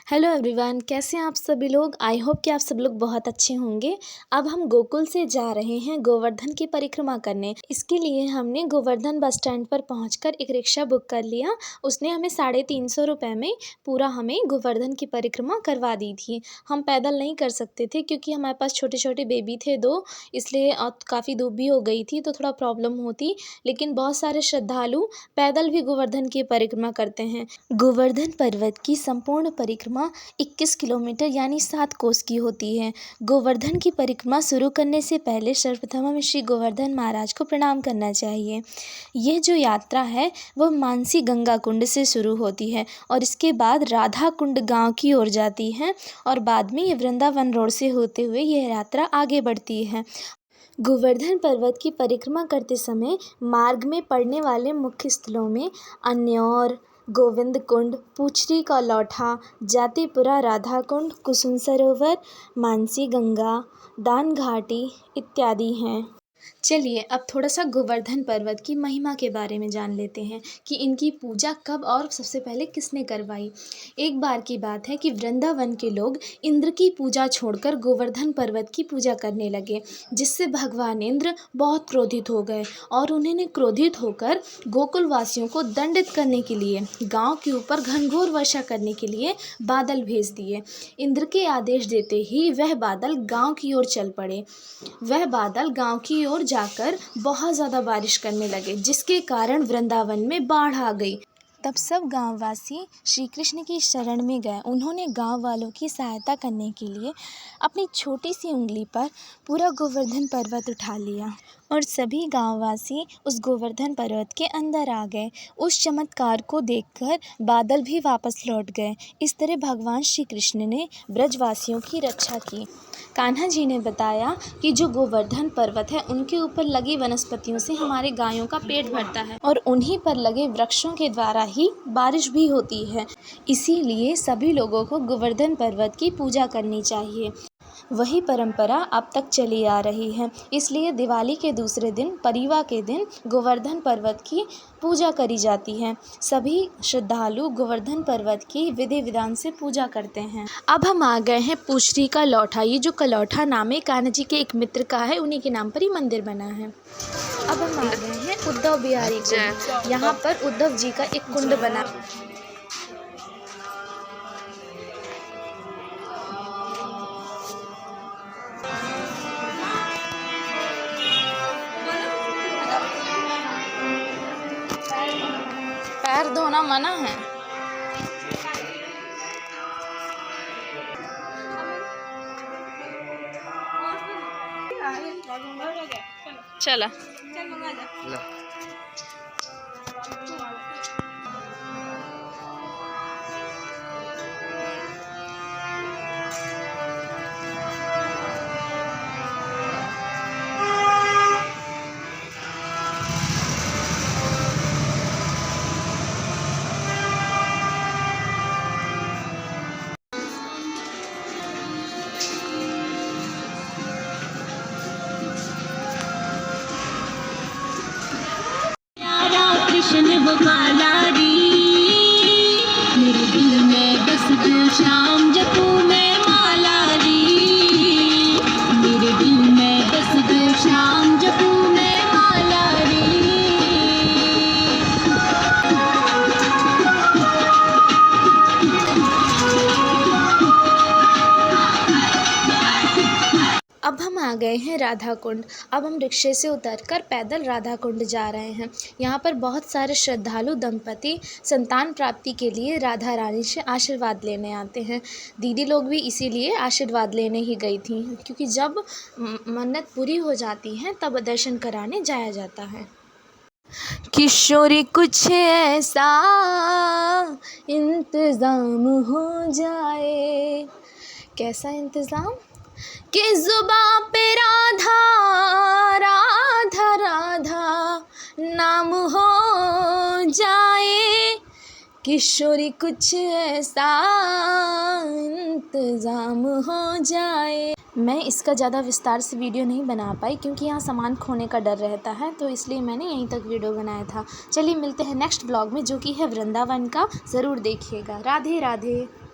Hello everyone, कैसे हैं आप सभी लोग। आई होप कि आप सब लोग बहुत अच्छे होंगे। अब हम गोकुल से जा रहे हैं गोवर्धन की परिक्रमा करने। इसके लिए हमने गोवर्धन बस स्टैंड पर पहुंचकर एक रिक्शा बुक कर लिया। उसने हमें 350 रुपये में पूरा हमें गोवर्धन की परिक्रमा करवा दी थी। हम पैदल नहीं कर सकते थे क्योंकि हमारे पास छोटे छोटे बेबी थे दो, इसलिए काफ़ी धूप भी हो गई थी तो थोड़ा प्रॉब्लम होती। लेकिन बहुत सारे श्रद्धालु पैदल भी गोवर्धन की परिक्रमा करते हैं। गोवर्धन पर्वत की संपूर्ण परिक्रमा 21 किलोमीटर यानी 7 कोस की होती है। गोवर्धन की परिक्रमा शुरू करने से पहले सर्वप्रथम हमें श्री गोवर्धन महाराज को प्रणाम करना चाहिए। यह जो यात्रा है वह मानसी गंगा कुंड से शुरू होती है और इसके बाद राधा कुंड गांव की ओर जाती है और बाद में ये वृंदावन रोड से होते हुए यह यात्रा आगे बढ़ती है। गोवर्धन पर्वत की परिक्रमा करते समय मार्ग में पड़ने वाले मुख्य स्थलों में अन्यौर, गोविंद कुंड, पूछरी का लौठा, जातिपुरा राधा कुंड, कुसुम सरोवर, मानसी गंगा, दान घाटी इत्यादि हैं। चलिए अब थोड़ा सा गोवर्धन पर्वत की महिमा के बारे में जान लेते हैं कि इनकी पूजा कब और सबसे पहले किसने करवाई। एक बार की बात है कि वृंदावन के लोग इंद्र की पूजा छोड़कर गोवर्धन पर्वत की पूजा करने लगे, जिससे भगवान इंद्र बहुत क्रोधित हो गए और उन्होंने क्रोधित होकर गोकुल वासियों को दंडित करने के लिए गांव के ऊपर घनघोर वर्षा करने के लिए बादल भेज दिए। इंद्र के आदेश देते ही वह बादल गांव की ओर चल पड़े। वह बादल गांव की ओर जाकर बहुत ज़्यादा बारिश करने लगे, जिसके कारण वृंदावन में बाढ़ आ गई। तब सब गांववासी श्री कृष्ण की शरण में गए। उन्होंने गांव वालों की सहायता करने के लिए अपनी छोटी सी उंगली पर पूरा गोवर्धन पर्वत उठा लिया और सभी गांववासी उस गोवर्धन पर्वत के अंदर आ गए। उस चमत्कार को देखकर बादल भी वापस लौट गए। इस तरह भगवान श्री कृष्ण ने ब्रजवासियों की रक्षा की। कान्हा जी ने बताया कि जो गोवर्धन पर्वत है उनके ऊपर लगी वनस्पतियों से हमारे गायों का पेट भरता है और उन्हीं पर लगे वृक्षों के द्वारा ही बारिश भी होती है। इसीलिए सभी लोगों को गोवर्धन पर्वत की पूजा करनी चाहिए। वही परंपरा अब तक चली आ रही है। इसलिए दिवाली के दूसरे दिन, परिवा के दिन, गोवर्धन पर्वत की पूजा करी जाती है। सभी श्रद्धालु गोवर्धन पर्वत की विधि विधान से पूजा करते हैं। अब हम आ गए हैं पूछरी का लौठा। ये जो कलौठा नाम है कान्हा जी के एक मित्र का है, उन्हीं के नाम पर ही मंदिर बना है। अब हम आ गए हैं उद्धव बिहारी कुंड। यहाँ पर उद्धव जी का एक कुंड बना। पैर धोना मना है। चला कृष्ण वो काला री, मेरे दिल में बस दिल श्याम जपू मैं माला री, मेरे दिल में बस दिल श्याम जपू मैं माला री। अब हम आ गए हैं राधा कुंड। अब हम रिक्शे से उतरकर पैदल राधा कुंड जा रहे हैं। यहाँ पर बहुत सारे श्रद्धालु दंपति संतान प्राप्ति के लिए राधा रानी से आशीर्वाद लेने आते हैं। दीदी लोग भी इसीलिए आशीर्वाद लेने ही गई थी, क्योंकि जब मन्नत पूरी हो जाती है तब दर्शन कराने जाया जाता है। किशोरी कुछ ऐसा इंतज़ाम हो जाए। कैसा इंतज़ाम? कि जुबां पे राधा राधा राधा नाम हो जाए। किशोरी कुछ ऐसा इंतज़ाम हो जाए। मैं इसका ज़्यादा विस्तार से वीडियो नहीं बना पाई क्योंकि यहाँ सामान खोने का डर रहता है, तो इसलिए मैंने यहीं तक वीडियो बनाया था। चलिए मिलते हैं नेक्स्ट ब्लॉग में, जो कि है वृंदावन का। ज़रूर देखिएगा। राधे राधे।